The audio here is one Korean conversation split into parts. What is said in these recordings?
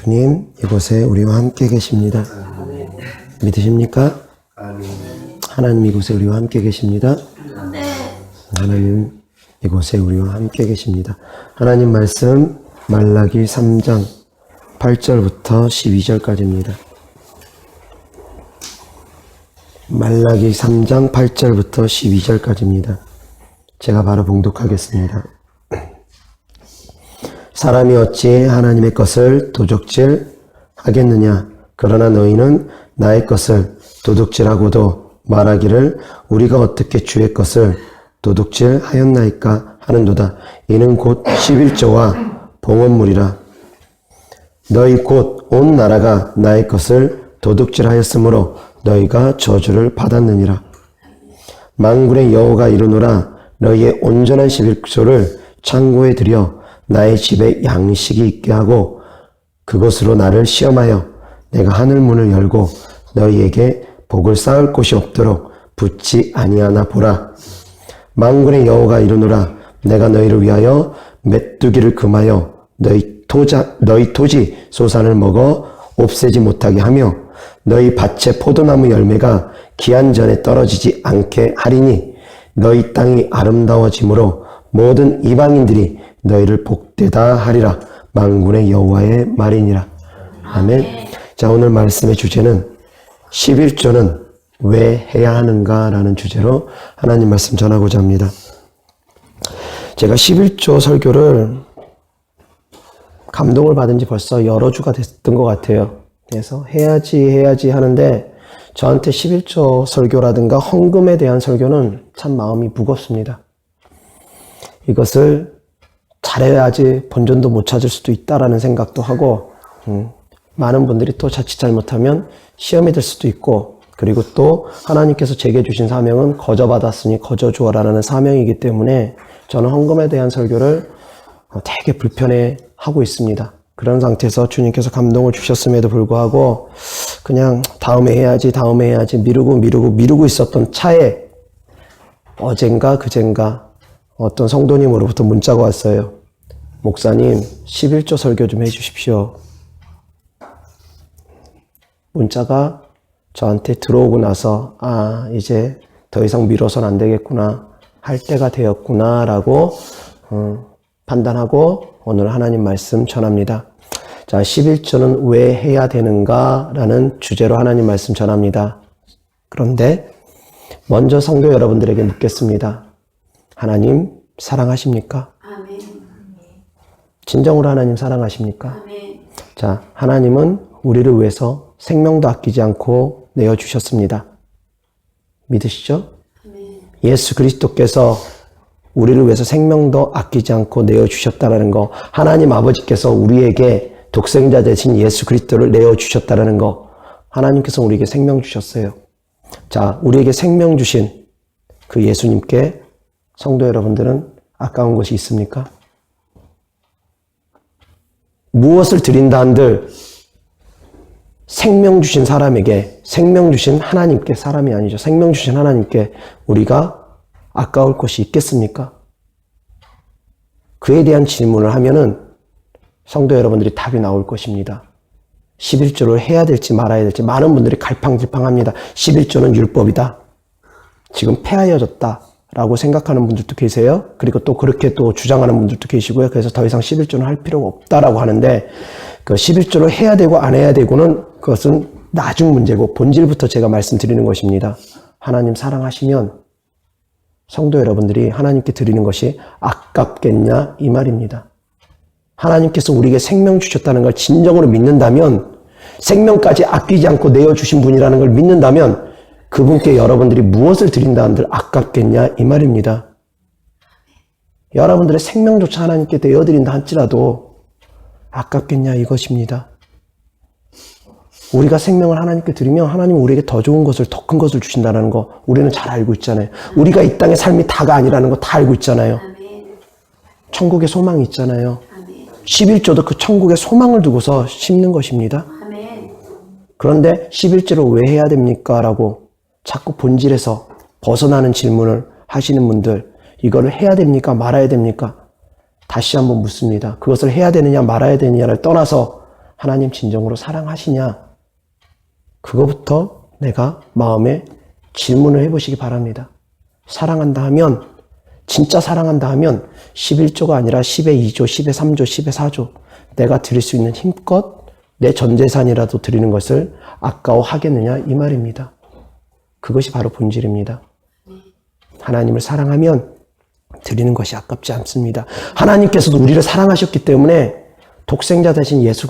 주님, 이곳에 우리와 함께 계십니다. 믿으십니까? 하나님 이곳에 우리와 함께 계십니다. 하나님 이곳에 우리와 함께 계십니다. 하나님 말씀 말라기 3장 8절부터 12절까지입니다. 말라기 3장 8절부터 12절까지입니다. 제가 바로 봉독하겠습니다. 사람이 어찌 하나님의 것을 도둑질 하겠느냐? 그러나 너희는 나의 것을 도둑질하고도 말하기를 우리가 어떻게 주의 것을 도둑질 하였나이까 하는도다. 이는 곧 11조와 봉헌물이라. 너희 곧 온 나라가 나의 것을 도둑질하였으므로 너희가 저주를 받았느니라. 만군의 여호와가 이르노라. 너희의 온전한 11조를 창고에 들여 나의 집에 양식이 있게 하고 그것으로 나를 시험하여 내가 하늘 문을 열고 너희에게 복을 쌓을 곳이 없도록 붙지 아니하나 보라. 만군의 여호와가 이르노라. 내가 너희를 위하여 메뚜기를 금하여 너희 토지 소산을 먹어 없애지 못하게 하며 너희 밭의 포도나무 열매가 기한 전에 떨어지지 않게 하리니 너희 땅이 아름다워짐으로 모든 이방인들이 너희를 복되다 하리라. 만군의 여호와의 말이니라. 아멘. 자, 오늘 말씀의 주제는 11조는 왜 해야 하는가 라는 주제로 하나님 말씀 전하고자 합니다. 제가 11조 설교를 감동을 받은 지 벌써 여러 주가 됐던 것 같아요. 그래서 해야지 하는데 저한테 11조 설교라든가 헌금에 대한 설교는 참 마음이 무겁습니다. 이것을 잘해야지 본전도 못 찾을 수도 있다라는 생각도 하고 많은 분들이 또 자칫 잘못하면 시험이 될 수도 있고, 그리고 또 하나님께서 제게 주신 사명은 거저받았으니 거저주어라는 사명이기 때문에 저는 헌금에 대한 설교를 되게 불편해하고 있습니다. 그런 상태에서 주님께서 감동을 주셨음에도 불구하고 그냥 다음에 해야지 미루고 있었던 차에 어젠가 그젠가 어떤 성도님으로부터 문자가 왔어요. 목사님, 11조 설교 좀 해주십시오. 문자가 저한테 들어오고 나서 이제 더 이상 미뤄서는 안 되겠구나, 할 때가 되었구나 라고 판단하고 오늘 하나님 말씀 전합니다. 자, 11조는 왜 해야 되는가 라는 주제로 하나님 말씀 전합니다. 그런데 먼저 성도 여러분들에게 묻겠습니다. 하나님 사랑하십니까? 아멘. 진정으로 하나님 사랑하십니까? 아멘. 자, 하나님은 우리를 위해서 생명도 아끼지 않고 내어주셨습니다. 믿으시죠? 아멘. 예수 그리스도께서 우리를 위해서 생명도 아끼지 않고 내어주셨다는 거, 하나님 아버지께서 우리에게 독생자 대신 예수 그리스도를 내어주셨다는 거, 하나님께서 우리에게 생명 주셨어요. 자, 우리에게 생명 주신 그 예수님께 성도 여러분들은 아까운 것이 있습니까? 무엇을 드린다 한들 생명 주신 사람에게, 생명 주신 하나님께, 사람이 아니죠, 생명 주신 하나님께 우리가 아까울 것이 있겠습니까? 그에 대한 질문을 하면은 성도 여러분들이 답이 나올 것입니다. 11조를 해야 될지 말아야 될지 많은 분들이 갈팡질팡합니다. 11조는 율법이다, 지금 폐하여졌다 라고 생각하는 분들도 계세요. 그리고 또 그렇게 또 주장하는 분들도 계시고요. 그래서 더 이상 11조는 할 필요가 없다라고 하는데, 그 11조를 해야 되고 안 해야 되고는 그것은 나중 문제고 본질부터 제가 말씀드리는 것입니다. 하나님 사랑하시면 성도 여러분들이 하나님께 드리는 것이 아깝겠냐 이 말입니다. 하나님께서 우리에게 생명 주셨다는 걸 진정으로 믿는다면, 생명까지 아끼지 않고 내어주신 분이라는 걸 믿는다면 그분께 여러분들이 무엇을 드린다 한들 아깝겠냐 이 말입니다. 여러분들의 생명조차 하나님께 내어드린다 할지라도 아깝겠냐 이것입니다. 우리가 생명을 하나님께 드리면 하나님은 우리에게 더 좋은 것을, 더 큰 것을 주신다는 거 우리는 잘 알고 있잖아요. 우리가 이 땅의 삶이 다가 아니라는 거 다 알고 있잖아요. 천국의 소망이 있잖아요. 11조도 그 천국의 소망을 두고서 심는 것입니다. 그런데 11조를 왜 해야 됩니까? 라고 자꾸 본질에서 벗어나는 질문을 하시는 분들, 이거를 해야 됩니까? 말아야 됩니까? 다시 한번 묻습니다. 그것을 해야 되느냐 말아야 되느냐를 떠나서 하나님 진정으로 사랑하시냐? 그거부터 내가 마음에 질문을 해보시기 바랍니다. 사랑한다 하면, 진짜 사랑한다 하면 11조가 아니라 10의 2조, 10의 3조, 10의 4조 내가 드릴 수 있는 힘껏 내 전재산이라도 드리는 것을 아까워하겠느냐 이 말입니다. 그것이 바로 본질입니다. 하나님을 사랑하면 드리는 것이 아깝지 않습니다. 하나님께서도 우리를 사랑하셨기 때문에 독생자 되신 예수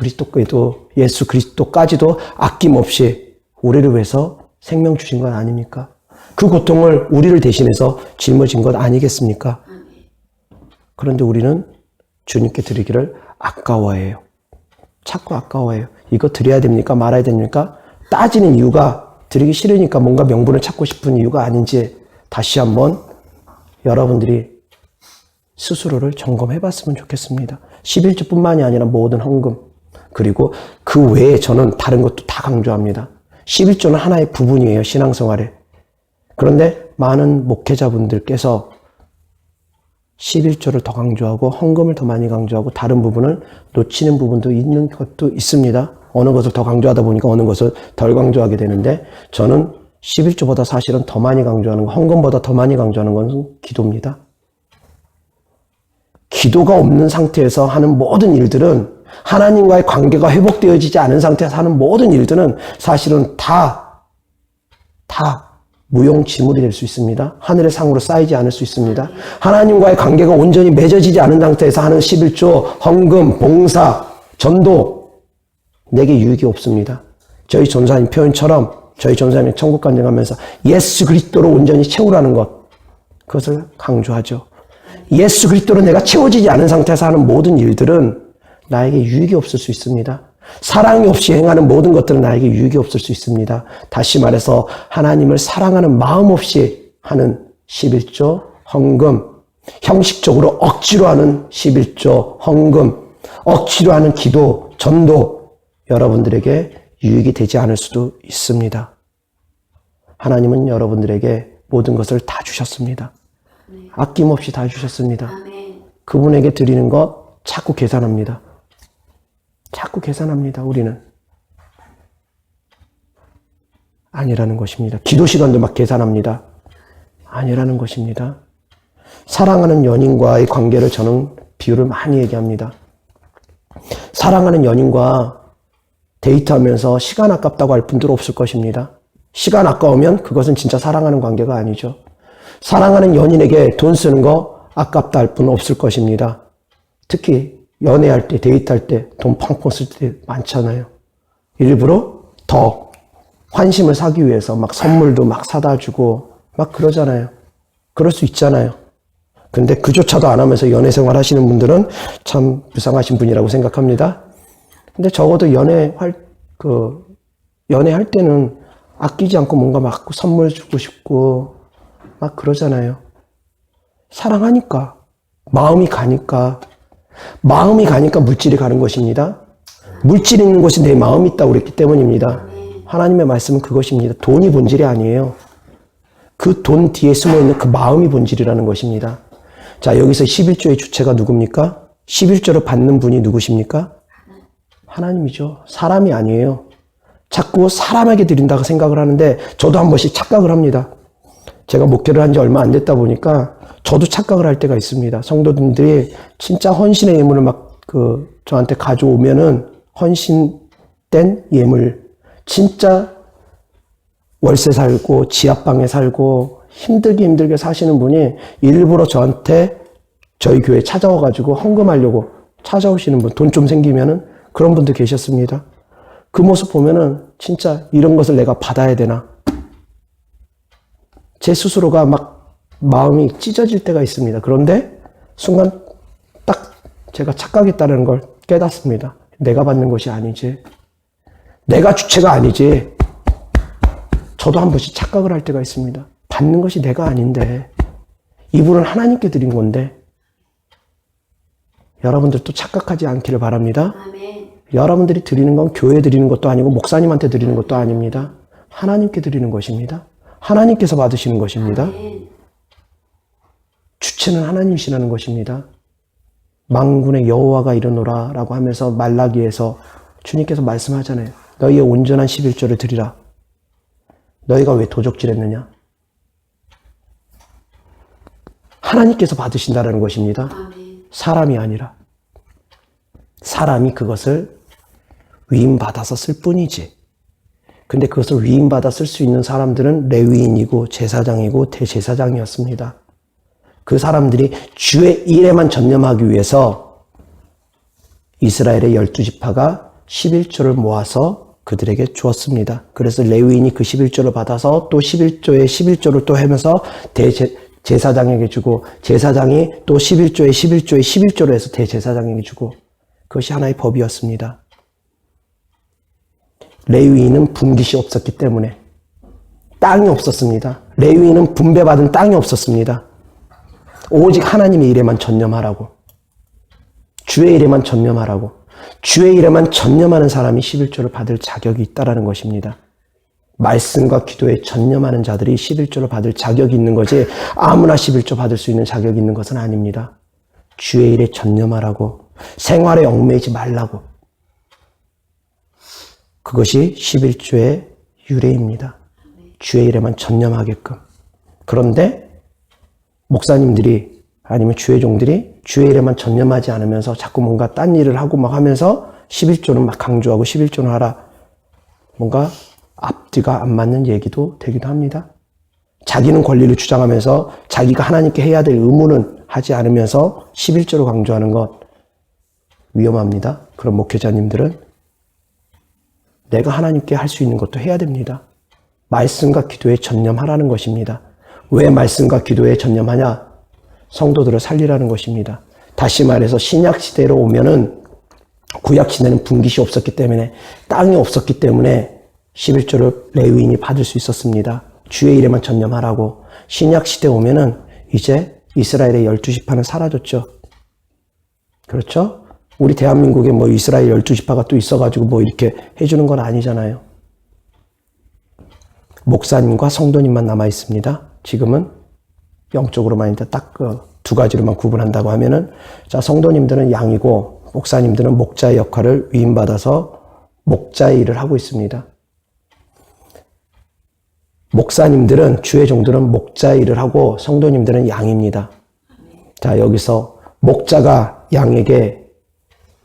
그리스도까지도 아낌없이 우리를 위해서 생명 주신 것 아닙니까? 그 고통을 우리를 대신해서 짊어진 것 아니겠습니까? 그런데 우리는 주님께 드리기를 아까워해요. 자꾸 아까워해요. 이거 드려야 됩니까? 말아야 됩니까? 따지는 이유가 드리기 싫으니까 뭔가 명분을 찾고 싶은 이유가 아닌지 다시 한번 여러분들이 스스로를 점검해 봤으면 좋겠습니다. 11조뿐만이 아니라 모든 헌금, 그리고 그 외에 저는 다른 것도 다 강조합니다. 11조는 하나의 부분이에요, 신앙생활에. 그런데 많은 목회자분들께서 11조를 더 강조하고 헌금을 더 많이 강조하고 다른 부분을 놓치는 부분도 있는 것도 있습니다. 어느 것을 더 강조하다 보니까 어느 것을 덜 강조하게 되는데, 저는 11조보다 사실은 더 많이 강조하는 거, 헌금보다 더 많이 강조하는 건 기도입니다. 기도가 없는 상태에서 하는 모든 일들은, 하나님과의 관계가 회복되어지지 않은 상태에서 하는 모든 일들은 사실은 다 무용지물이 될 수 있습니다. 하늘의 상으로 쌓이지 않을 수 있습니다. 하나님과의 관계가 온전히 맺어지지 않은 상태에서 하는 11조, 헌금, 봉사, 전도, 내게 유익이 없습니다. 저희 전사님 표현처럼 저희 전사님이 천국 간증하면서 예수 그리스도로 온전히 채우라는 것, 그것을 강조하죠. 예수 그리스도로 내가 채워지지 않은 상태에서 하는 모든 일들은 나에게 유익이 없을 수 있습니다. 사랑이 없이 행하는 모든 것들은 나에게 유익이 없을 수 있습니다. 다시 말해서 하나님을 사랑하는 마음 없이 하는 11조 헌금, 형식적으로 억지로 하는 11조 헌금, 억지로 하는 기도, 전도, 여러분들에게 유익이 되지 않을 수도 있습니다. 하나님은 여러분들에게 모든 것을 다 주셨습니다. 아낌없이 다 주셨습니다. 그분에게 드리는 것 자꾸 계산합니다. 자꾸 계산합니다. 우리는 아니라는 것입니다. 기도 시간도 막 계산합니다. 아니라는 것입니다. 사랑하는 연인과의 관계를 저는 비유를 많이 얘기합니다. 사랑하는 연인과 데이트하면서 시간 아깝다고 할 분들 없을 것입니다. 시간 아까우면 그것은 진짜 사랑하는 관계가 아니죠. 사랑하는 연인에게 돈 쓰는 거 아깝다 할 분은 없을 것입니다. 특히 연애할 때, 데이트할 때 돈 펑펑 쓸 때 많잖아요. 일부러 더 환심을 사기 위해서 막 선물도 막 사다 주고 막 그러잖아요. 그럴 수 있잖아요. 근데 그조차도 안 하면서 연애 생활 하시는 분들은 참 불쌍하신 분이라고 생각합니다. 근데 적어도 연애할 때는 아끼지 않고 뭔가 막 선물 주고 싶고 막 그러잖아요. 사랑하니까, 마음이 가니까 물질이 가는 것입니다. 물질이 있는 곳이 내 마음이 있다고 그랬기 때문입니다. 하나님의 말씀은 그것입니다. 돈이 본질이 아니에요. 그 돈 뒤에 숨어있는 그 마음이 본질이라는 것입니다. 자, 여기서 11조의 주체가 누굽니까? 11조를 받는 분이 누구십니까? 하나님이죠. 사람이 아니에요. 자꾸 사람에게 드린다고 생각을 하는데 저도 한 번씩 착각을 합니다. 제가 목회를 한 지 얼마 안 됐다 보니까 저도 착각을 할 때가 있습니다. 성도들이 진짜 헌신의 예물을 막 저한테 가져오면은 헌신된 예물, 진짜 월세 살고 지하방에 살고 힘들게 사시는 분이 일부러 저한테 저희 교회에 찾아와가지고 헌금하려고 찾아오시는 분, 돈 좀 생기면은 그런 분들 계셨습니다. 그 모습 보면은 진짜 이런 것을 내가 받아야 되나? 제 스스로가 막 마음이 찢어질 때가 있습니다. 그런데 순간 딱 제가 착각했다는 걸 깨닫습니다. 내가 받는 것이 아니지. 내가 주체가 아니지. 저도 한 번씩 착각을 할 때가 있습니다. 받는 것이 내가 아닌데 이분은 하나님께 드린 건데 여러분들도 착각하지 않기를 바랍니다. 아멘. 여러분들이 드리는 건 교회에 드리는 것도 아니고 목사님한테 드리는 것도 아닙니다. 하나님께 드리는 것입니다. 하나님께서 받으시는 것입니다. 아멘. 주체는 하나님이시라는 것입니다. 만군의 여호와가 이르노라 라고 하면서 말라기에서 주님께서 말씀하잖아요. 너희의 온전한 11조를 드리라. 너희가 왜 도적질했느냐? 하나님께서 받으신다라는 것입니다. 사람이 아니라. 사람이 그것을 위임받아서 쓸 뿐이지. 근데 그것을 위임받아 쓸 수 있는 사람들은 레위인이고 제사장이고 대제사장이었습니다. 그 사람들이 주의 일에만 전념하기 위해서 이스라엘의 12지파가 11조를 모아서 그들에게 주었습니다. 그래서 레위인이 그 11조를 받아서 또 11조에 11조를 또 하면서 제사장에게 주고, 제사장이 또 11조에 11조에 11조를 해서 대제사장에게 주고, 그것이 하나의 법이었습니다. 레위인은 분깃이 없었기 때문에 땅이 없었습니다. 레위인은 분배받은 땅이 없었습니다. 오직 하나님의 일에만 전념하라고, 주의 일에만 전념하라고, 주의 일에만 전념하는 사람이 11조를 받을 자격이 있다는 것입니다. 말씀과 기도에 전념하는 자들이 11조를 받을 자격이 있는 거지, 아무나 11조 받을 수 있는 자격이 있는 것은 아닙니다. 주의 일에 전념하라고, 생활에 얽매이지 말라고. 그것이 11조의 유래입니다. 주의 일에만 전념하게끔. 그런데 목사님들이 아니면 주의 종들이 주의 일에만 전념하지 않으면서 자꾸 뭔가 딴 일을 하고 막 하면서 11조는 막 강조하고 11조는 하라. 뭔가 앞뒤가 안 맞는 얘기도 되기도 합니다. 자기는 권리를 주장하면서 자기가 하나님께 해야 될 의무는 하지 않으면서 11조를 강조하는 것 위험합니다. 그런 목회자님들은 내가 하나님께 할 수 있는 것도 해야 됩니다. 말씀과 기도에 전념하라는 것입니다. 왜 말씀과 기도에 전념하냐? 성도들을 살리라는 것입니다. 다시 말해서 신약 시대로 오면은, 구약 시대는 분깃이 없었기 때문에, 땅이 없었기 때문에 11조를 레위인이 받을 수 있었습니다. 주의 일에만 전념하라고. 신약 시대 오면은 이제 이스라엘의 12지파는 사라졌죠. 그렇죠? 우리 대한민국에 뭐 이스라엘 12지파가 또 있어가지고 뭐 이렇게 해주는 건 아니잖아요. 목사님과 성도님만 남아 있습니다. 지금은 영적으로만 이제 딱 그 두 가지로만 구분한다고 하면은, 자, 성도님들은 양이고 목사님들은 목자의 역할을 위임받아서 목자의 일을 하고 있습니다. 목사님들은, 주의 종들은 목자의 일을 하고 성도님들은 양입니다. 자, 여기서 목자가 양에게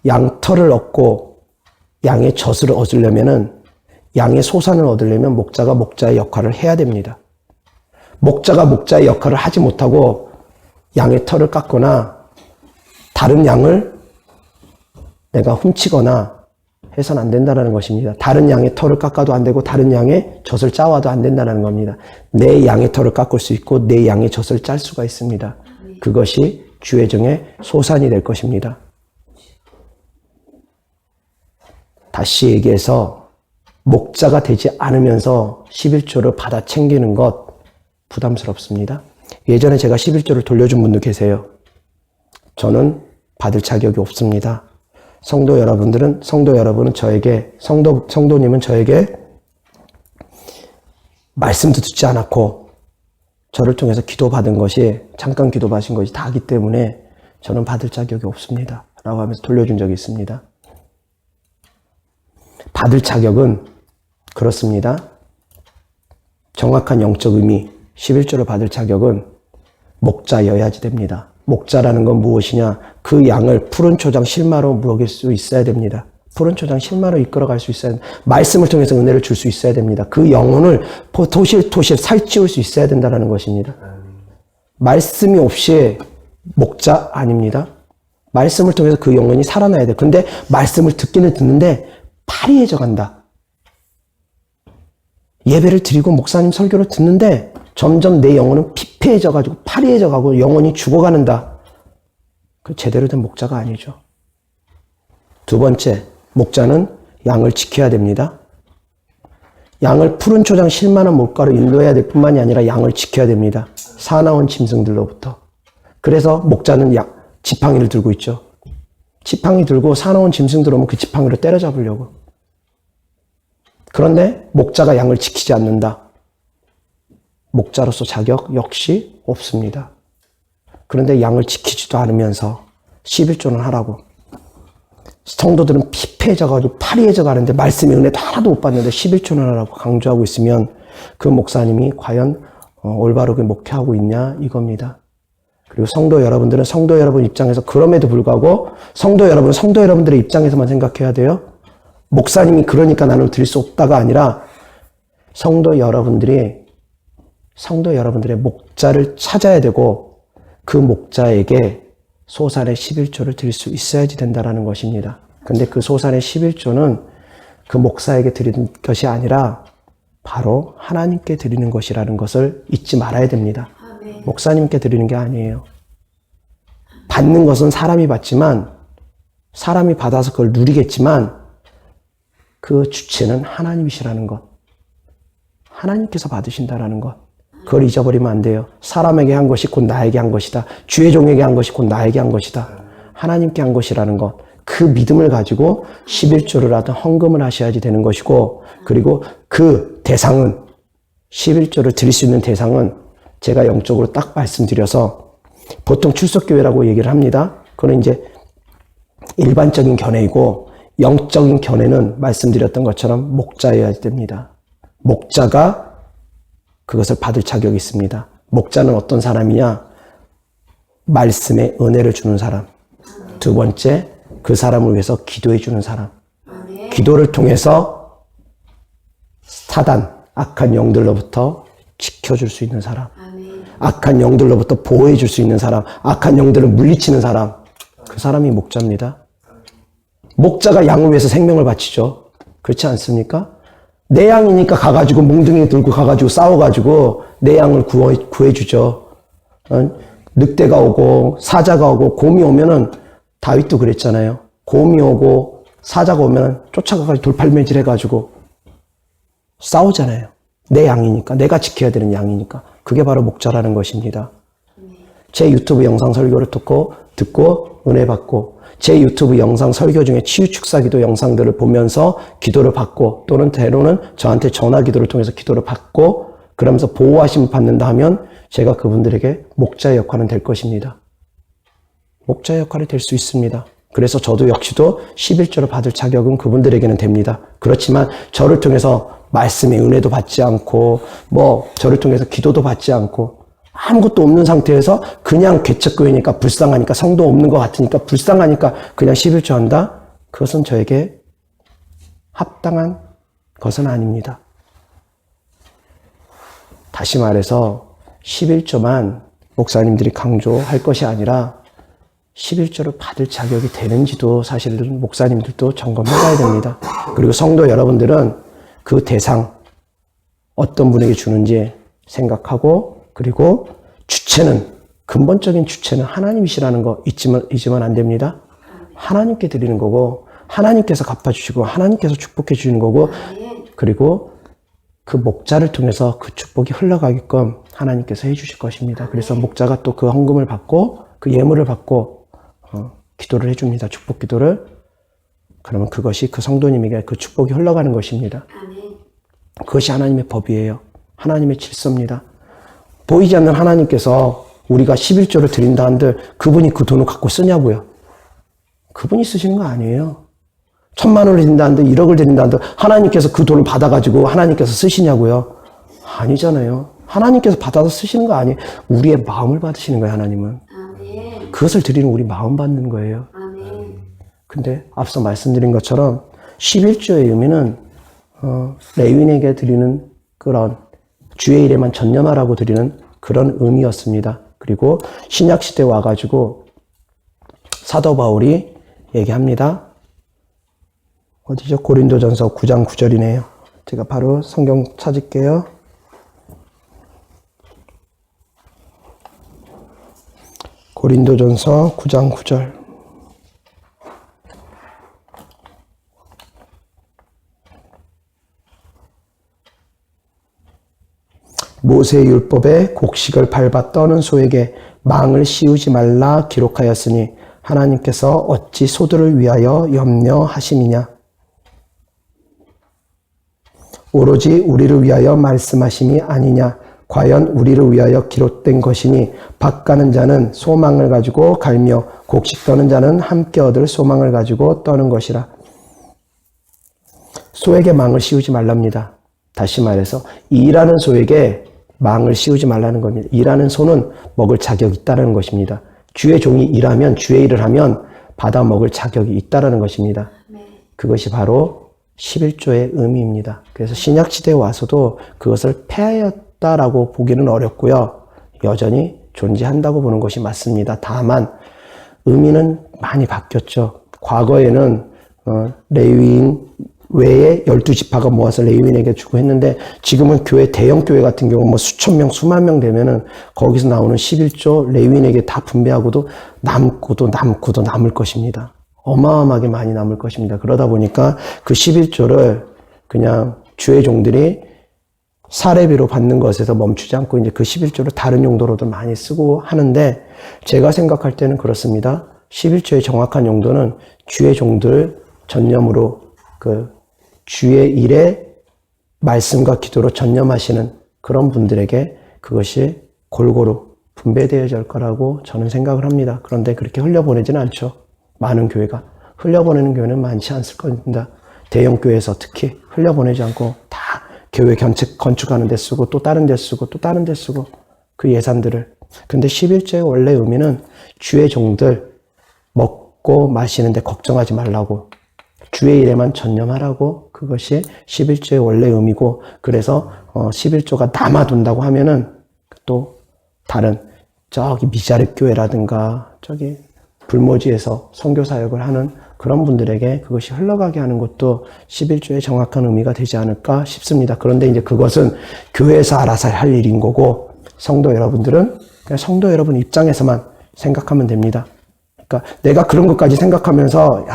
양털을 얻고 양의 젖을 얻으려면은, 양의 소산을 얻으려면 목자가 목자의 역할을 해야 됩니다. 목자가 목자의 역할을 하지 못하고 양의 털을 깎거나 다른 양을 내가 훔치거나 해서는 안 된다는 것입니다. 다른 양의 털을 깎아도 안 되고 다른 양의 젖을 짜와도 안 된다는 겁니다. 내 양의 털을 깎을 수 있고 내 양의 젖을 짤 수가 있습니다. 그것이 주의 종의 소산이 될 것입니다. 다시 얘기해서 목자가 되지 않으면서 11조를 받아 챙기는 것 부담스럽습니다. 예전에 제가 11조를 돌려준 분도 계세요. 저는 받을 자격이 없습니다. 성도 여러분은 저에게, 성도님은 저에게 말씀도 듣지 않았고 저를 통해서 기도받은 것이, 잠깐 기도받으신 것이 다기 때문에 저는 받을 자격이 없습니다. 라고 하면서 돌려준 적이 있습니다. 받을 자격은 그렇습니다. 정확한 영적 의미, 11조를 받을 자격은 목자여야지 됩니다. 목자라는 건 무엇이냐? 그 양을 푸른 초장 실마로 먹일 수 있어야 됩니다. 푸른 초장 실마로 이끌어갈 수 있어야 됩니다. 말씀을 통해서 은혜를 줄 수 있어야 됩니다. 그 영혼을 토실토실 살찌울 수 있어야 된다는 것입니다. 말씀이 없이 목자 아닙니다. 말씀을 통해서 그 영혼이 살아나야 돼. 근데 말씀을 듣기는 듣는데 파리해져 간다. 예배를 드리고 목사님 설교를 듣는데 점점 내 영혼은 피폐해져가지고 파리해져가고 영혼이 죽어가는다. 그 제대로 된 목자가 아니죠. 두 번째, 목자는 양을 지켜야 됩니다. 양을 푸른 초장 실만한 물가로 인도해야 될 뿐만이 아니라 양을 지켜야 됩니다. 사나운 짐승들로부터. 그래서 목자는 지팡이를 들고 있죠. 지팡이 들고 사나운 짐승들 오면 그 지팡이로 때려잡으려고. 그런데 목자가 양을 지키지 않는다. 목자로서 자격 역시 없습니다. 그런데 양을 지키지도 않으면서 11조는 하라고. 성도들은 피폐해져가지고 파리해져 가는데 말씀의 은혜도 하나도 못 받는데 11조는 하라고 강조하고 있으면 그 목사님이 과연 올바르게 목회하고 있냐 이겁니다. 그리고 성도 여러분들은 성도 여러분 입장에서 그럼에도 불구하고 성도 여러분들의 입장에서만 생각해야 돼요. 목사님이 그러니까 나는 드릴 수 없다가 아니라 성도 여러분들의 목자를 찾아야 되고 그 목자에게 소산의 11조를 드릴 수 있어야지 된다라는 것입니다. 근데 그 소산의 11조는 그 목사에게 드리는 것이 아니라 바로 하나님께 드리는 것이라는 것을 잊지 말아야 됩니다. 목사님께 드리는 게 아니에요. 받는 것은 사람이 받지만 사람이 받아서 그걸 누리겠지만 그 주체는 하나님이시라는 것. 하나님께서 받으신다라는 것. 그걸 잊어버리면 안 돼요. 사람에게 한 것이 곧 나에게 한 것이다. 주의 종에게 한 것이 곧 나에게 한 것이다. 하나님께 한 것이라는 것. 그 믿음을 가지고 11조를 하든 헌금을 하셔야지 되는 것이고 그리고 그 대상은 11조를 드릴 수 있는 대상은 제가 영적으로 딱 말씀드려서 보통 출석교회라고 얘기를 합니다. 그건 이제 일반적인 견해이고 영적인 견해는 말씀드렸던 것처럼 목자여야 됩니다. 목자가 그것을 받을 자격이 있습니다. 목자는 어떤 사람이냐? 말씀의 은혜를 주는 사람. 두 번째, 그 사람을 위해서 기도해 주는 사람. 기도를 통해서 사단, 악한 영들로부터 지켜줄 수 있는 사람. 악한 영들로부터 보호해 줄 수 있는 사람. 악한 영들을 물리치는 사람. 그 사람이 목자입니다. 목자가 양을 위해서 생명을 바치죠. 그렇지 않습니까? 내 양이니까 가가지고 몽둥이 들고 가가지고 싸워가지고 내 양을 구해주죠. 늑대가 오고 사자가 오고 곰이 오면은 다윗도 그랬잖아요. 곰이 오고 사자가 오면은 쫓아가가지고 돌팔매질 해가지고 싸우잖아요. 내 양이니까, 내가 지켜야 되는 양이니까. 그게 바로 목자라는 것입니다. 제 유튜브 영상 설교를 듣고 은혜 받고 제 유튜브 영상 설교 중에 치유 축사 기도 영상들을 보면서 기도를 받고 또는 때로는 저한테 전화 기도를 통해서 기도를 받고 그러면서 보호하심을 받는다 하면 제가 그분들에게 목자의 역할은 될 것입니다. 목자의 역할이 될 수 있습니다. 그래서 저도 역시도 11조를 받을 자격은 그분들에게는 됩니다. 그렇지만 저를 통해서 말씀의 은혜도 받지 않고 저를 통해서 기도도 받지 않고 아무것도 없는 상태에서 그냥 개척교회니까 불쌍하니까 성도 없는 것 같으니까 불쌍하니까 그냥 11조 한다? 그것은 저에게 합당한 것은 아닙니다. 다시 말해서 11조만 목사님들이 강조할 것이 아니라 11조를 받을 자격이 되는지도 사실은 목사님들도 점검해 봐야 됩니다. 그리고 성도 여러분들은 그 대상 어떤 분에게 주는지 생각하고 그리고 근본적인 주체는 하나님이시라는 거 잊으면 안 됩니다. 하나님께 드리는 거고 하나님께서 갚아주시고 하나님께서 축복해 주시는 거고 그리고 그 목자를 통해서 그 축복이 흘러가게끔 하나님께서 해주실 것입니다. 그래서 목자가 또 그 헌금을 받고 그 예물을 받고 기도를 해줍니다. 축복 기도를. 그러면 그것이 그 성도님에게 그 축복이 흘러가는 것입니다. 그것이 하나님의 법이에요. 하나님의 질서입니다. 보이지 않는 하나님께서 우리가 11조를 드린다 한들 그분이 그 돈을 갖고 쓰냐고요. 그분이 쓰시는 거 아니에요. 1,000,000원을 드린다 한들 1억을 드린다 한들 하나님께서 그 돈을 받아가지고 하나님께서 쓰시냐고요. 아니잖아요. 하나님께서 받아서 쓰시는 거 아니에요. 우리의 마음을 받으시는 거예요. 하나님은. 아멘. 그것을 드리는 우리 마음 받는 거예요. 아멘. 근데 앞서 말씀드린 것처럼 11조의 의미는 레위인에게 드리는 그런 주의 일에만 전념하라고 드리는 그런 의미였습니다. 그리고 신약시대에 와가지고 사도 바울이 얘기합니다. 어디죠? 고린도전서 9장 9절이네요. 제가 바로 성경 찾을게요. 고린도전서 9장 9절. 모세의 율법에 곡식을 밟아 떠는 소에게 망을 씌우지 말라 기록하였으니 하나님께서 어찌 소들을 위하여 염려하심이냐. 오로지 우리를 위하여 말씀하심이 아니냐. 과연 우리를 위하여 기록된 것이니 밭 가는 자는 소망을 가지고 갈며 곡식 떠는 자는 함께 얻을 소망을 가지고 떠는 것이라. 소에게 망을 씌우지 말랍니다. 다시 말해서 일하는 소에게 망을 씌우지 말라는 겁니다. 일하는 소는 먹을 자격이 있다는 것입니다. 주의 종이 일하면, 주의 일을 하면 받아 먹을 자격이 있다는 것입니다. 그것이 바로 11조의 의미입니다. 그래서 신약시대에 와서도 그것을 폐하였다라고 보기는 어렵고요. 여전히 존재한다고 보는 것이 맞습니다. 다만 의미는 많이 바뀌었죠. 과거에는 레위인 외에 12지파가 모아서 레위인에게 주고 했는데, 지금은 교회, 대형 교회 같은 경우 뭐 수천 명, 수만 명 되면은 거기서 나오는 11조 레위인에게 다 분배하고도 남고도 남을 것입니다. 어마어마하게 많이 남을 것입니다. 그러다 보니까 그 11조를 그냥 주의 종들이 사례비로 받는 것에서 멈추지 않고 이제 그 11조를 다른 용도로도 많이 쓰고 하는데, 제가 생각할 때는 그렇습니다. 11조의 정확한 용도는 주의 종들 전념으로 그 주의 일에 말씀과 기도로 전념하시는 그런 분들에게 그것이 골고루 분배되어질 거라고 저는 생각을 합니다. 그런데 그렇게 흘려보내지는 않죠. 많은 교회가. 흘려보내는 교회는 많지 않을 겁니다. 대형 교회에서 특히 흘려보내지 않고 다 교회 건축하는 데 쓰고 또 다른 데 쓰고 또 다른 데 쓰고 그 예산들을. 근데 11조의 원래 의미는 주의 종들 먹고 마시는데 걱정하지 말라고, 주의 일에만 전념하라고, 그것이 11조의 원래 의미고, 그래서 11조가 남아둔다고 하면은 또 다른 저기 미자립 교회라든가 저기 불모지에서 선교 사역을 하는 그런 분들에게 그것이 흘러가게 하는 것도 11조의 정확한 의미가 되지 않을까 싶습니다. 그런데 이제 그것은 교회에서 알아서 할 일인 거고, 성도 여러분들은 그냥 성도 여러분 입장에서만 생각하면 됩니다. 그러니까 내가 그런 것까지 생각하면서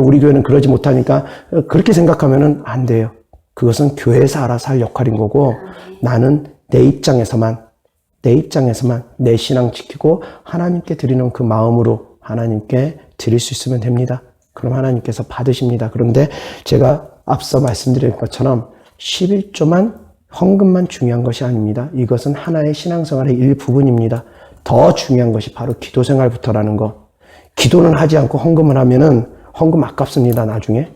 우리 교회는 그러지 못하니까 그렇게 생각하면은 안 돼요. 그것은 교회에서 알아서 할 역할인 거고, 나는 내 입장에서만 내 신앙 지키고 하나님께 드리는 그 마음으로 하나님께 드릴 수 있으면 됩니다. 그럼 하나님께서 받으십니다. 그런데 제가 앞서 말씀드린 것처럼 11조만 헌금만 중요한 것이 아닙니다. 이것은 하나의 신앙생활의 일부분입니다. 더 중요한 것이 바로 기도생활부터라는 것. 기도는 하지 않고 헌금을 하면은 헌금 아깝습니다. 나중에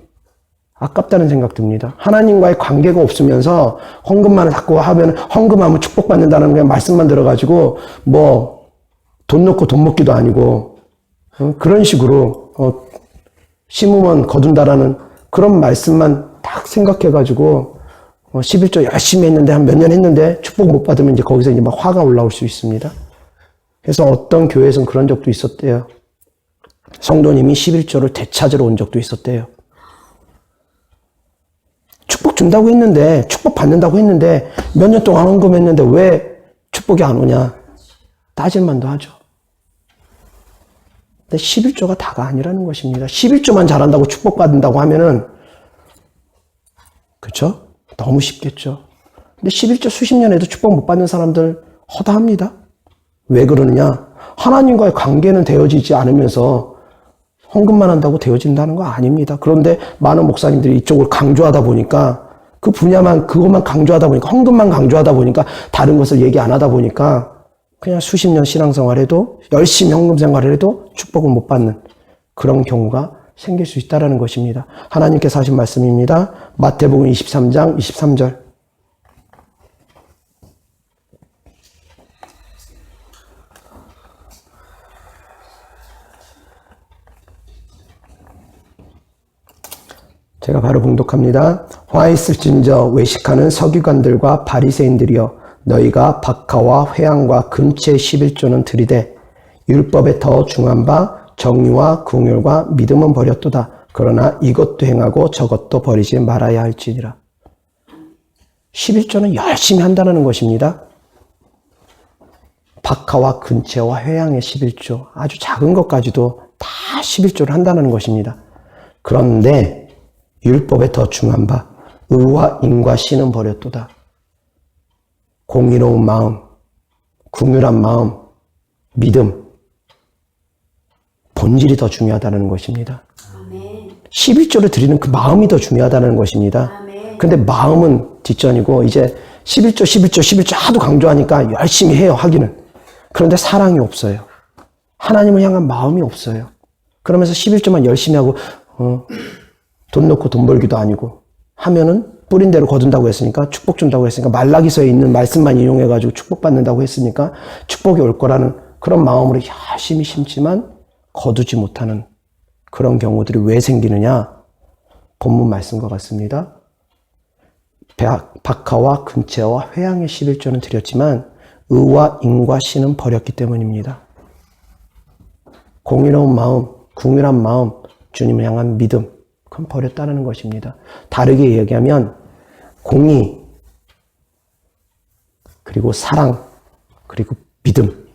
아깝다는 생각 듭니다. 하나님과의 관계가 없으면서 헌금만 자꾸 하면, 헌금하면 축복받는다는 그냥 말씀만 들어가지고 뭐 돈 넣고 돈 먹기도 아니고 그런 식으로 심으면 거둔다라는 그런 말씀만 딱 생각해가지고 11조 열심히 했는데 한 몇 년 했는데 축복 못 받으면 이제 거기서 이제 막 화가 올라올 수 있습니다. 그래서 어떤 교회에서는 그런 적도 있었대요. 성도님이 11조를 되찾으러 온 적도 있었대요. 축복 준다고 했는데, 축복 받는다고 했는데 몇 년 동안 헌금했는데 왜 축복이 안 오냐 따질만도 하죠. 근데 11조가 다가 아니라는 것입니다. 11조만 잘한다고 축복받는다고 하면은, 그렇죠? 너무 쉽겠죠. 근데 11조 수십 년 해도 축복 못 받는 사람들 허다합니다. 왜 그러느냐? 하나님과의 관계는 되어지지 않으면서 헌금만 한다고 되어진다는 거 아닙니다. 그런데 많은 목사님들이 이쪽을 강조하다 보니까, 그 분야만, 그것만 강조하다 보니까, 헌금만 강조하다 보니까 다른 것을 얘기 안 하다 보니까 그냥 수십 년 신앙생활해도, 열심히 헌금 생활을 해도 축복을 못 받는 그런 경우가 생길 수 있다는 것입니다. 하나님께서 하신 말씀입니다. 마태복음 23장 23절. 제가 바로 봉독합니다. 화 있을진저 외식하는 서기관들과 바리새인들이여, 너희가 박하와 회향과 근처의 11조는 들이되 율법에 더 중한 바 정의와 긍휼과 믿음은 버렸도다. 그러나 이것도 행하고 저것도 버리지 말아야 할지니라. 11조는 열심히 한다는 것입니다. 박하와 근처와 회향의 11조, 아주 작은 것까지도 다 11조를 한다는 것입니다. 그런데 율법에 더 중한 바 의와 인과 신은 버렸도다. 공의로운 마음, 긍휼한 마음, 믿음, 본질이 더 중요하다는 것입니다. 11조를 드리는 그 마음이 더 중요하다는 것입니다. 근데 마음은 뒷전이고, 이제 11조 하도 강조하니까 열심히 해요, 하기는. 그런데 사랑이 없어요. 하나님을 향한 마음이 없어요. 그러면서 11조만 열심히 하고, 돈 넣고 돈 벌기도 아니고, 하면은 뿌린 대로 거둔다고 했으니까, 축복 준다고 했으니까, 말라기서에 있는 말씀만 이용해가지고 축복받는다고 했으니까, 축복이 올 거라는 그런 마음으로 열심히 심지만, 거두지 못하는 그런 경우들이 왜 생기느냐? 본문 말씀과 같습니다. 박하와 근채와 회양의 11조는 드렸지만 의와 인과 신은 버렸기 때문입니다. 공의로운 마음, 궁휼한 마음, 주님을 향한 믿음, 그건 버렸다는 것입니다. 다르게 얘기하면 공의, 그리고 사랑, 그리고 믿음,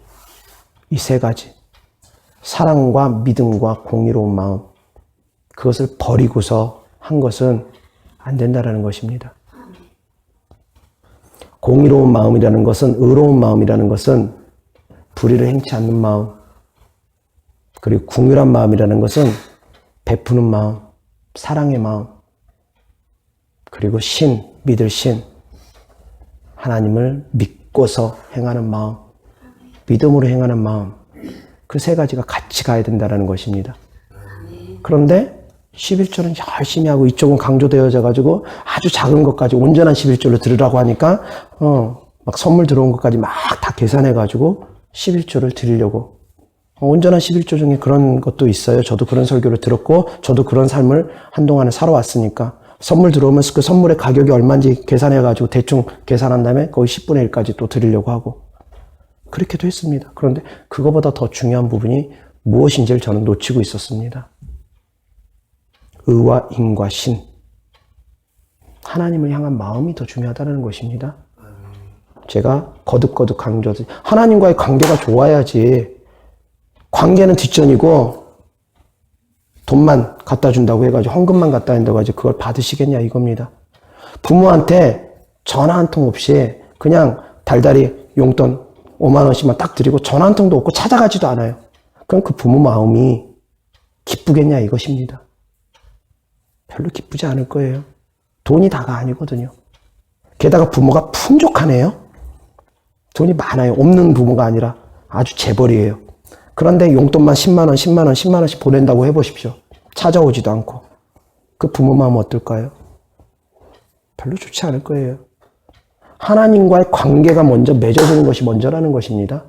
이 세 가지. 사랑과 믿음과 공의로운 마음, 그것을 버리고서 한 것은 안 된다는 것입니다. 공의로운 마음이라는 것은, 의로운 마음이라는 것은 불의를 행치 않는 마음, 그리고 궁휼한 마음이라는 것은 베푸는 마음, 사랑의 마음, 그리고 믿을 신, 하나님을 믿고서 행하는 마음, 믿음으로 행하는 마음, 그 세 가지가 같이 가야 된다는 것입니다. 그런데 11조는 열심히 하고 이쪽은 강조되어져 가지고 아주 작은 것까지 온전한 11조를 드리라고 하니까 막 선물 들어온 것까지 막 다 계산해 가지고 11조를 드리려고. 온전한 11조 중에 그런 것도 있어요. 저도 그런 설교를 들었고 저도 그런 삶을 한동안에 살아왔으니까 선물 들어오면 그 선물의 가격이 얼마인지 계산해 가지고 대충 계산한 다음에 거의 10분의 1까지 또 드리려고 하고 그렇게도 했습니다. 그런데 그거보다 더 중요한 부분이 무엇인지를 저는 놓치고 있었습니다. 의와 인과 신, 하나님을 향한 마음이 더 중요하다는 것입니다. 제가 거듭거듭 강조하듯이 하나님과의 관계가 좋아야지, 관계는 뒷전이고 돈만 갖다 준다고 해가지고 헌금만 갖다 준다고 해가지고 그걸 받으시겠냐 이겁니다. 부모한테 전화 한 통 없이 그냥 달달이 용돈 5만 원씩만 딱 드리고 전화 한 통도 없고 찾아가지도 않아요. 그럼 그 부모 마음이 기쁘겠냐 이것입니다. 별로 기쁘지 않을 거예요. 돈이 다가 아니거든요. 게다가 부모가 풍족하네요. 돈이 많아요. 없는 부모가 아니라 아주 재벌이에요. 그런데 용돈만 10만 원, 10만 원, 10만 원씩 보낸다고 해보십시오. 찾아오지도 않고. 그 부모 마음 어떨까요? 별로 좋지 않을 거예요. 하나님과의 관계가 먼저 맺어지는 것이 먼저라는 것입니다.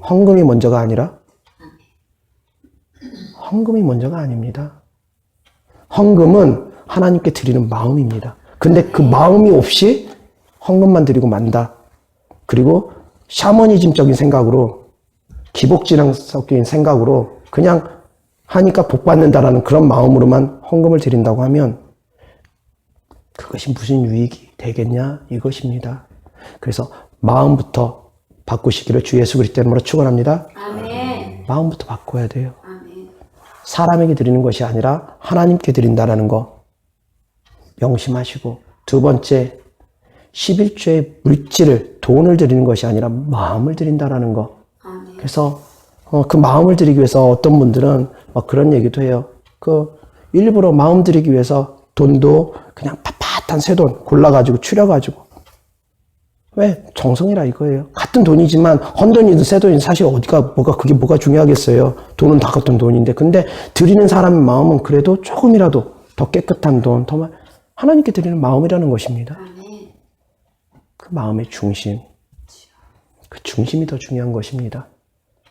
헌금이 먼저가 아니라 헌금이 먼저가 아닙니다. 헌금은 하나님께 드리는 마음입니다. 근데 그 마음이 없이 헌금만 드리고 만다. 그리고 샤머니즘적인 생각으로, 기복진앙 섞인 생각으로 그냥 하니까 복 받는다라는 그런 마음으로만 헌금을 드린다고 하면 그것이 무슨 유익이 되겠냐 이것입니다. 그래서 마음부터 바꾸시기를 주 예수 그리스도 이름으로 축원합니다. 아멘. 마음부터 바꿔야 돼요. 아멘. 사람에게 드리는 것이 아니라 하나님께 드린다라는 거 명심하시고, 두 번째 11조의 물질을, 돈을 드리는 것이 아니라 마음을 드린다라는 거. 아멘. 그래서 그 마음을 드리기 위해서 어떤 분들은 막 그런 얘기도 해요. 일부러 마음 드리기 위해서 돈도 그냥 빳빳한 새 돈 골라가지고 추려가지고. 왜? 정성이라 이거예요. 같은 돈이지만 헌돈이든 새 돈이든 사실 그게 뭐가 중요하겠어요. 돈은 다 같은 돈인데. 근데 드리는 사람의 마음은 그래도 조금이라도 더 깨끗한 돈, 하나님께 드리는 마음이라는 것입니다. 그 마음의 중심, 그 중심이 더 중요한 것입니다.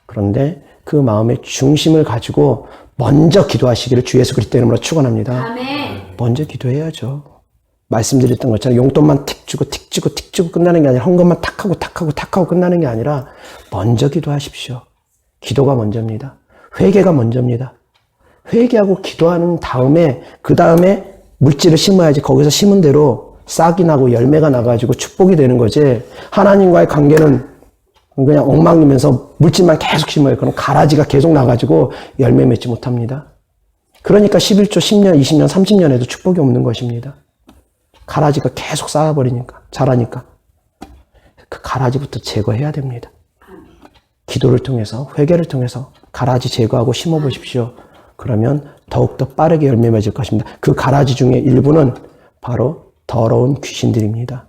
그런데 그 마음의 중심을 가지고 먼저 기도하시기를 주 예수 그리스도 이름으로 축원합니다. 아멘. 먼저 기도해야죠. 말씀드렸던 것처럼 용돈만 틱 주고 끝나는 게 아니라 헌금만 탁 하고 끝나는 게 아니라 먼저 기도하십시오. 기도가 먼저입니다. 회개가 먼저입니다. 회개하고 기도하는 다음에 그 다음에 물질을 심어야지. 거기서 심은 대로 싹이 나고 열매가 나가지고 축복이 되는 거지. 하나님과의 관계는 그냥 엉망이면서 물질만 계속 심어요. 그럼 가라지가 계속 나가지고 열매 맺지 못합니다. 그러니까 11조 10년, 20년, 30년에도 축복이 없는 것입니다. 가라지가 계속 쌓아버리니까, 자라니까. 그 가라지부터 제거해야 됩니다. 기도를 통해서, 회개를 통해서 가라지 제거하고 심어보십시오. 그러면 더욱더 빠르게 열매 맺을 것입니다. 그 가라지 중에 일부는 바로 더러운 귀신들입니다.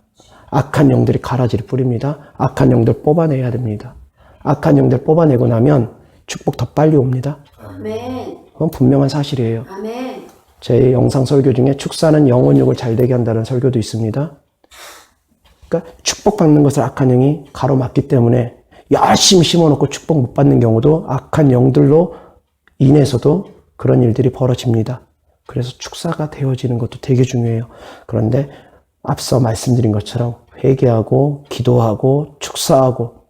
악한 영들이 가라지를 뿌립니다. 악한 영들 뽑아내야 됩니다. 악한 영들 뽑아내고 나면 축복 더 빨리 옵니다. 아멘. 그건 분명한 사실이에요. 아멘. 제 영상 설교 중에 축사는 영혼육을 잘 되게 한다는 설교도 있습니다. 그러니까 축복받는 것을 악한 영이 가로막기 때문에 열심히 심어놓고 축복 못 받는 경우도 악한 영들로 인해서도 그런 일들이 벌어집니다. 그래서 축사가 되어지는 것도 되게 중요해요. 그런데 앞서 말씀드린 것처럼 회개하고 기도하고 축사하고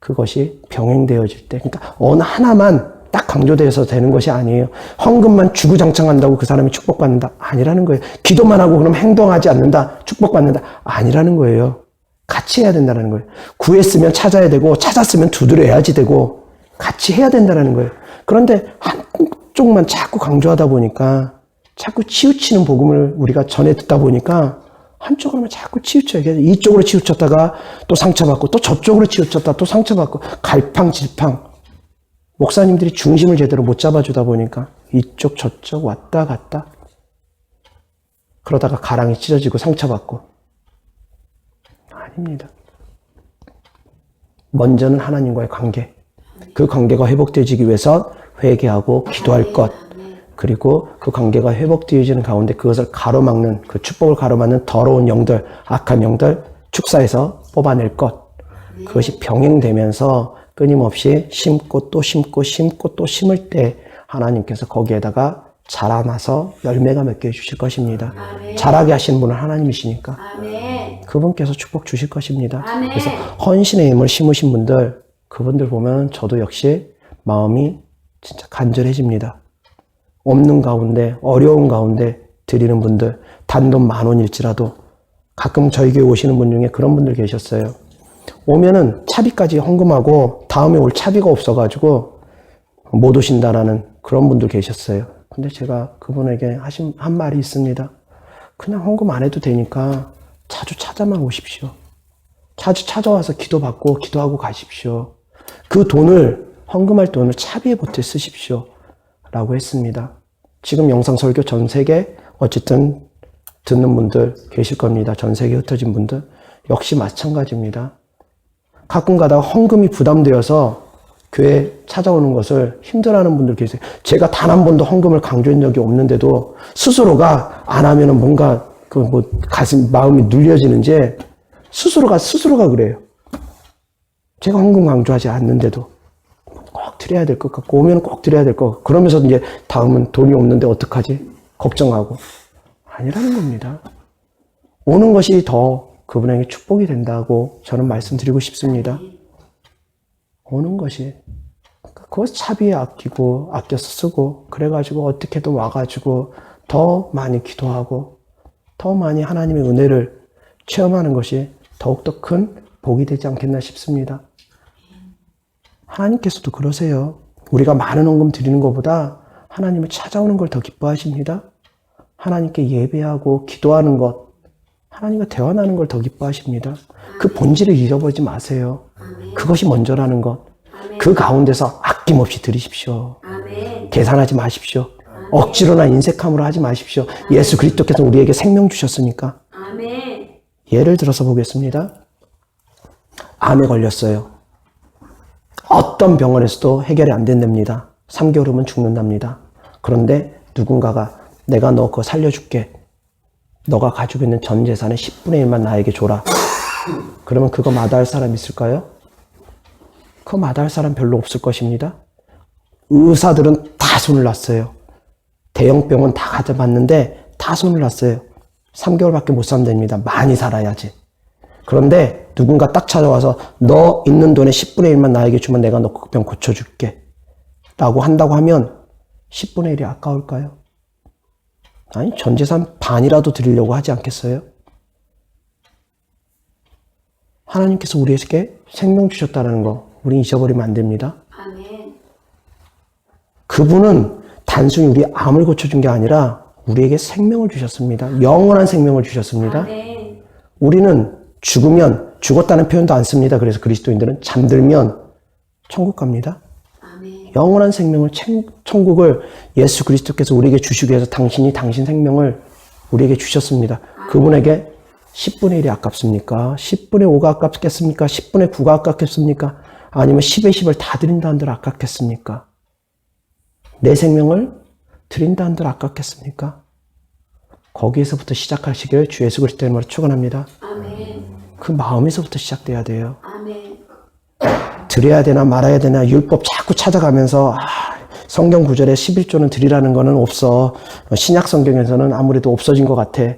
그것이 병행되어질 때, 그러니까 어느 하나만 딱 강조돼서 되는 것이 아니에요. 헌금만 주구장창한다고 그 사람이 축복받는다? 아니라는 거예요. 기도만 하고 그럼 행동하지 않는다? 축복받는다? 아니라는 거예요. 같이 해야 된다는 거예요. 구했으면 찾아야 되고 찾았으면 두드려야지 되고 같이 해야 된다는 거예요. 그런데 한쪽만 자꾸 강조하다 보니까 자꾸 치우치는 복음을 우리가 전해 듣다 보니까 한쪽으로만 자꾸 치우쳐요. 이쪽으로 치우쳤다가 또 상처받고 또 저쪽으로 치우쳤다 또 상처받고 갈팡질팡. 목사님들이 중심을 제대로 못 잡아주다 보니까 이쪽 저쪽 왔다 갔다 그러다가 가랑이 찢어지고 상처받고 아닙니다. 먼저는 하나님과의 관계, 그 관계가 회복되어지기 위해서 회개하고 기도할 것, 그리고 그 관계가 회복되어지는 가운데 그것을 가로막는, 그 축복을 가로막는 더러운 영들, 악한 영들 축사해서 뽑아낼 것, 그것이 병행되면서 끊임없이 심고 또 심고 심고 또 심을 때 하나님께서 거기에다가 자라나서 열매가 맺게 해주실 것입니다. 아멘. 자라게 하시는 분은 하나님이시니까 아멘. 그분께서 축복 주실 것입니다. 아멘. 그래서 헌신의 힘을 심으신 분들, 그분들 보면 저도 역시 마음이 진짜 간절해집니다. 없는 가운데, 어려운 가운데 드리는 분들, 단돈 10,000원일지라도 가끔 저희 교회 오시는 분 중에 그런 분들 계셨어요. 오면은 차비까지 헌금하고 다음에 올 차비가 없어가지고 못 오신다라는 그런 분들 계셨어요. 근데 제가 그분에게 한 말이 있습니다. 그냥 헌금 안 해도 되니까 자주 찾아만 오십시오. 자주 찾아와서 기도받고 기도하고 가십시오. 그 돈을, 헌금할 돈을 차비에 보태 쓰십시오. 라고 했습니다. 지금 영상 설교 전 세계 어쨌든 듣는 분들 계실 겁니다. 전 세계에 흩어진 분들. 역시 마찬가지입니다. 가끔 가다가 헌금이 부담되어서 교회 찾아오는 것을 힘들어하는 분들 계세요. 제가 단 한 번도 헌금을 강조한 적이 없는데도 스스로가 안 하면은 뭔가 가슴, 마음이 눌려지는지 스스로가 그래요. 제가 헌금 강조하지 않는데도 꼭 드려야 될 것 같고, 오면 꼭 드려야 될 것 같고, 그러면서 이제 다음은 돈이 없는데 어떡하지? 걱정하고. 아니라는 겁니다. 오는 것이 더 그분에게 축복이 된다고 저는 말씀드리고 싶습니다. 오는 것이. 그것 차비에 아끼고, 아껴서 쓰고, 그래가지고 어떻게든 와가지고 더 많이 기도하고, 더 많이 하나님의 은혜를 체험하는 것이 더욱더 큰 복이 되지 않겠나 싶습니다. 하나님께서도 그러세요. 우리가 많은 헌금 드리는 것보다 하나님을 찾아오는 걸 더 기뻐하십니다. 하나님께 예배하고 기도하는 것, 하나님과 대화하는 걸 더 기뻐하십니다. 그 본질을 잃어버리지 마세요. 그것이 먼저라는 것. 그 가운데서 아낌없이 드리십시오. 계산하지 마십시오. 억지로나 인색함으로 하지 마십시오. 예수 그리스도께서 우리에게 생명 주셨으니까. 예를 들어서 보겠습니다. 암에 걸렸어요. 어떤 병원에서도 해결이 안 된답니다. 3개월 후면 죽는답니다. 그런데 누군가가 내가 너 그거 살려줄게. 너가 가지고 있는 전 재산의 10분의 1만 나에게 줘라. 그러면 그거 마다할 사람 있을까요? 그거 마다할 사람 별로 없을 것입니다. 의사들은 다 손을 놨어요. 대형 병원 다 가져봤는데 다 손을 놨어요. 3개월밖에 못 산답니다. 많이 살아야지. 그런데 누군가 딱 찾아와서 너 있는 돈의 10분의 1만 나에게 주면 내가 너 그 병 고쳐줄게. 라고 한다고 하면 10분의 1이 아까울까요? 아니, 전 재산 반이라도 드리려고 하지 않겠어요? 하나님께서 우리에게 생명 주셨다는 거 우리 잊어버리면 안 됩니다. 그분은 단순히 우리 암을 고쳐준 게 아니라 우리에게 생명을 주셨습니다. 영원한 생명을 주셨습니다. 우리는 죽으면, 죽었다는 표현도 안 씁니다. 그래서 그리스도인들은 잠들면 천국 갑니다. 영원한 생명을, 천국을 예수 그리스도께서 우리에게 주시기 위해서 당신이 당신 생명을 우리에게 주셨습니다. 그분에게 10분의 1이 아깝습니까? 10분의 5가 아깝겠습니까? 10분의 9가 아깝겠습니까? 아니면 10의 10을 다 드린다 한들 아깝겠습니까? 내 생명을 드린다 한들 아깝겠습니까? 거기에서부터 시작하시길 주 예수 그리스도의 이름으로 축원합니다. 아멘. 그 마음에서부터 시작돼야 돼요. 아멘. 드려야 되나 말아야 되나 율법 자꾸 찾아가면서 성경 구절에 11조는 드리라는 거는 없어. 신약 성경에서는 아무래도 없어진 것 같아.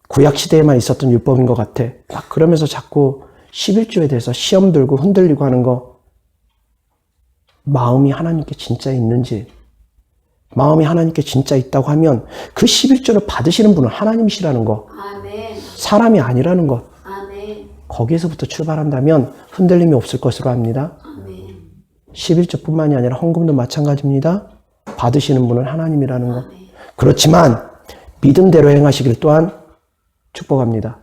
구약 시대에만 있었던 율법인 것 같아. 막 그러면서 자꾸 11조에 대해서 시험 들고 흔들리고 하는 거, 마음이 하나님께 진짜 있는지, 마음이 하나님께 진짜 있다고 하면 그 11조를 받으시는 분은 하나님이시라는 거, 아멘. 사람이 아니라는 것, 아멘. 거기에서부터 출발한다면 흔들림이 없을 것으로 합니다. 아멘. 11조뿐만이 아니라 헌금도 마찬가지입니다. 받으시는 분은 하나님이라는 것. 아멘. 그렇지만 믿음대로 행하시길 또한 축복합니다.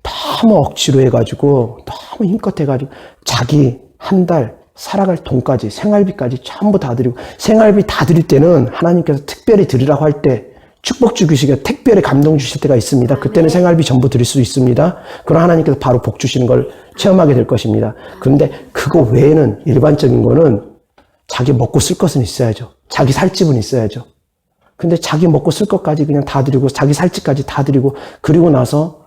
너무 억지로 해가지고 너무 힘껏 해가지고 자기 한 달 살아갈 돈까지 생활비까지 전부 다 드리고, 생활비 다 드릴 때는 하나님께서 특별히 드리라고 할 때 축복 주시기가 특별히 감동 주실 때가 있습니다. 그때는 생활비 전부 드릴 수 있습니다. 그럼 하나님께서 바로 복 주시는 걸 체험하게 될 것입니다. 그런데 그거 외에는 일반적인 거는 자기 먹고 쓸 것은 있어야죠. 자기 살 집은 있어야죠. 근데 자기 먹고 쓸 것까지 그냥 다 드리고 자기 살 집까지 다 드리고 그리고 나서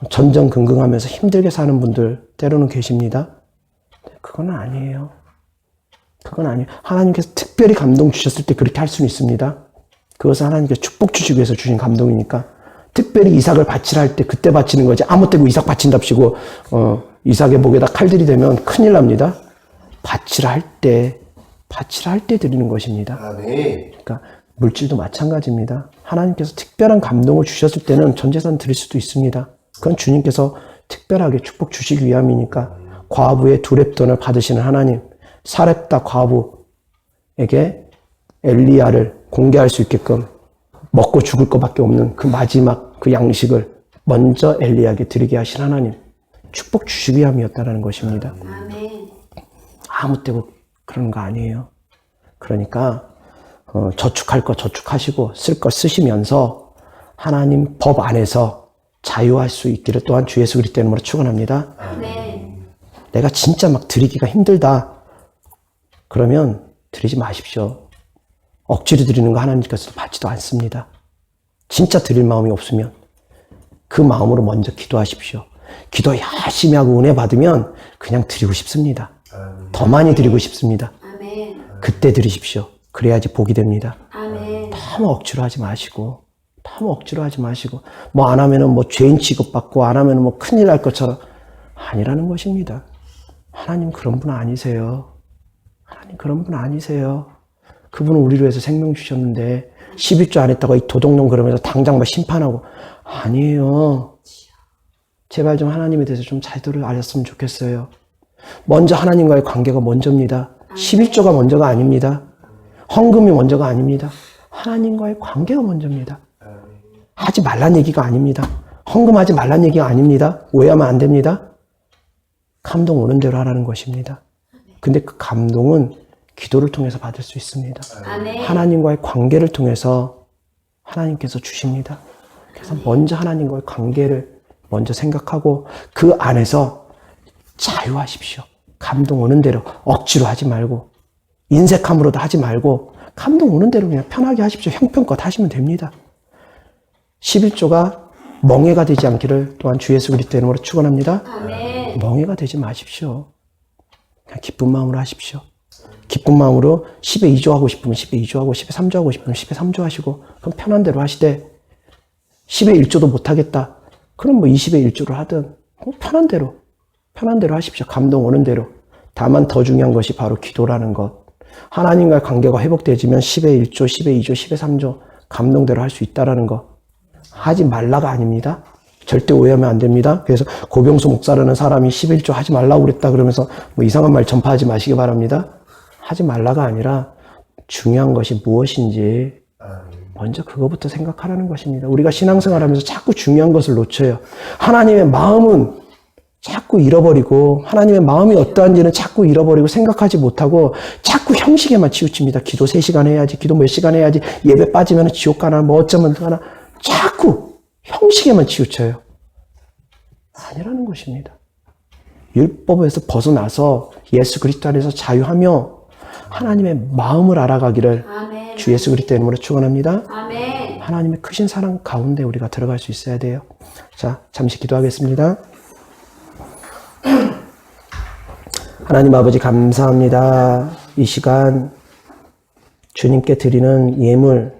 전전긍긍하면서 힘들게 사는 분들 때로는 계십니다. 그건 아니에요. 그건 아니에요. 하나님께서 특별히 감동 주셨을 때 그렇게 할 수는 있습니다. 그것은 하나님께서 축복 주시기 위해서 주신 감동이니까. 특별히 이삭을 바치라 할 때 그때 바치는 거지. 아무 때고 이삭 바친답시고 이삭의 목에다 칼들이 되면 큰일 납니다. 바치라 할 때 드리는 것입니다. 그러니까 물질도 마찬가지입니다. 하나님께서 특별한 감동을 주셨을 때는 전 재산 드릴 수도 있습니다. 그건 주님께서 특별하게 축복 주시기 위함이니까. 과부의 두 렙돈을 받으시는 하나님, 사렙다 과부에게 엘리야를 공개할 수 있게끔 먹고 죽을 것밖에 없는 그 마지막 그 양식을 먼저 엘리야에게 드리게 하신 하나님, 축복 주시기 위함이었다는 것입니다. 아멘. 아무 때고 그런 거 아니에요. 그러니까 저축할 거 저축하시고 쓸 거 쓰시면서 하나님 법 안에서 자유할 수 있기를 또한 주 예수 그리스도의 이름으로 축원합니다. 아멘. 내가 진짜 막 드리기가 힘들다. 그러면 드리지 마십시오. 억지로 드리는 거 하나님께서도 받지도 않습니다. 진짜 드릴 마음이 없으면 그 마음으로 먼저 기도하십시오. 기도 열심히 하고 은혜 받으면 그냥 드리고 싶습니다. 더 많이 드리고 싶습니다. 아멘. 그때 드리십시오. 그래야지 복이 됩니다. 아멘. 너무 억지로 하지 마시고, 뭐 안 하면은 뭐 죄인 취급받고 안 하면은 뭐 큰일 날 것처럼 아니라는 것입니다. 하나님 그런 분 아니세요. 하나님 그런 분 아니세요. 그분은 우리를 위해서 생명 주셨는데 11조 안 했다고 이 도둑놈 그러면서 당장 막 심판하고 아니에요. 제발 좀 하나님에 대해서 좀 제대로 알았으면 좋겠어요. 먼저 하나님과의 관계가 먼저입니다. 11조가 먼저가 아닙니다. 헌금이 먼저가 아닙니다. 하나님과의 관계가 먼저입니다. 하지 말란 얘기가 아닙니다. 헌금하지 말란 얘기가 아닙니다. 오해하면 안 됩니다. 감동 오는 대로 하라는 것입니다. 근데 그 감동은 기도를 통해서 받을 수 있습니다. 아멘. 하나님과의 관계를 통해서 하나님께서 주십니다. 그래서 먼저 하나님과의 관계를 먼저 생각하고 그 안에서 자유하십시오. 감동 오는 대로 억지로 하지 말고 인색함으로도 하지 말고 감동 오는 대로 그냥 편하게 하십시오. 형편껏 하시면 됩니다. 11조가 멍해가 되지 않기를 또한 주 예수 그리스도의 이름으로 축원합니다. 아멘. 멍해가 되지 마십시오. 그냥 기쁜 마음으로 하십시오. 기쁜 마음으로 10에 2조 하고 싶으면 10에 2조 하고 10에 3조 하고 싶으면 10에 3조 하시고 그럼 편한 대로 하시되 10에 1조도 못하겠다. 그럼 뭐 20에 1조를 하든 뭐 편한 대로 하십시오. 감동 오는 대로. 다만 더 중요한 것이 바로 기도라는 것. 하나님과의 관계가 회복되지면 10에 1조, 10에 2조, 10에 3조 감동대로 할 수 있다라는 것. 하지 말라가 아닙니다. 절대 오해하면 안 됩니다. 그래서 고병수 목사라는 사람이 11조 하지 말라고 그랬다 그러면서 뭐 이상한 말 전파하지 마시기 바랍니다. 하지 말라가 아니라 중요한 것이 무엇인지 먼저 그거부터 생각하라는 것입니다. 우리가 신앙생활하면서 자꾸 중요한 것을 놓쳐요. 하나님의 마음은 자꾸 잃어버리고 하나님의 마음이 어떠한지는 자꾸 잃어버리고 생각하지 못하고 자꾸 형식에만 치우칩니다. 기도 3시간 해야지, 기도 몇 시간 해야지, 예배 빠지면 지옥 가나 뭐 어쩌면 가나 자꾸 형식에만 치우쳐요. 아니라는 것입니다. 율법에서 벗어나서 예수 그리스도 안에서 자유하며 하나님의 마음을 알아가기를 아멘. 주 예수 그리스도 이름으로 축원합니다. 아멘. 하나님의 크신 사랑 가운데 우리가 들어갈 수 있어야 돼요. 자, 잠시 기도하겠습니다. 하나님 아버지 감사합니다. 이 시간 주님께 드리는 예물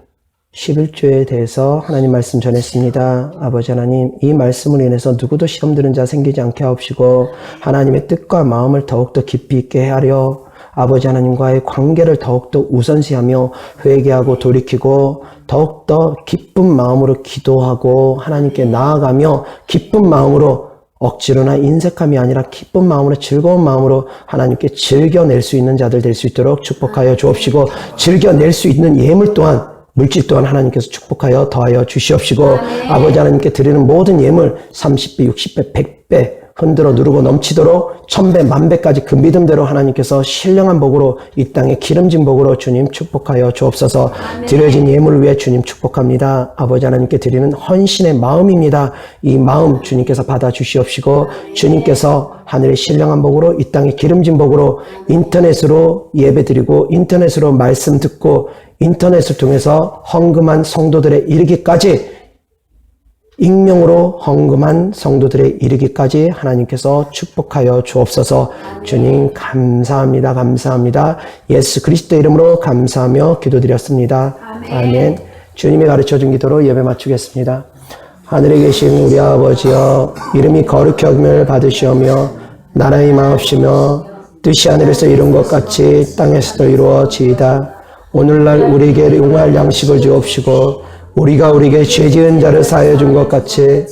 11조에 대해서 하나님 말씀 전했습니다. 아버지 하나님, 이 말씀으로 인해서 누구도 시험 드는 자 생기지 않게 하옵시고 하나님의 뜻과 마음을 더욱더 깊이 있게 하려 아버지 하나님과의 관계를 더욱더 우선시하며 회개하고 돌이키고 더욱더 기쁜 마음으로 기도하고 하나님께 나아가며 기쁜 마음으로 억지로나 인색함이 아니라 기쁜 마음으로 즐거운 마음으로 하나님께 즐겨낼 수 있는 자들 될 수 있도록 축복하여 주옵시고 즐겨낼 수 있는 예물 또한 물질 또한 하나님께서 축복하여 더하여 주시옵시고 아버지 하나님께 드리는 모든 예물 30배, 60배, 100배 흔들어 누르고 넘치도록 1000배, 10,000배까지 그 믿음대로 하나님께서 신령한 복으로 이 땅에 기름진 복으로 주님 축복하여 주옵소서. 드려진 예물을 위해 주님 축복합니다. 아버지 하나님께 드리는 헌신의 마음입니다. 이 마음 주님께서 받아 주시옵시고 주님께서 하늘의 신령한 복으로 이 땅에 기름진 복으로 인터넷으로 예배드리고 인터넷으로 말씀 듣고 인터넷을 통해서 헌금한 성도들에 이르기까지 익명으로 헌금한 성도들에 이르기까지 하나님께서 축복하여 주옵소서. 주님 감사합니다. 감사합니다. 예수 그리스도 이름으로 감사하며 기도드렸습니다. 아멘. 주님이 가르쳐준 기도로 예배 마치겠습니다. 하늘에 계신 우리 아버지여, 이름이 거룩히 여김을 받으시오며 나라의 임하옵시며 뜻이 하늘에서 이룬 것 같이 땅에서도 이루어지이다. 오늘날 우리에게 용할 양식을 주옵시고 우리가 우리에게 죄 지은 자를 사하여 준 것 같이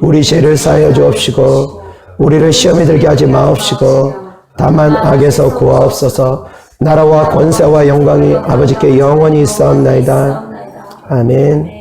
우리 죄를 사하여 주옵시고 우리를 시험에 들게 하지 마옵시고 다만 악에서 구하옵소서. 나라와 권세와 영광이 아버지께 영원히 있사옵나이다. 아멘.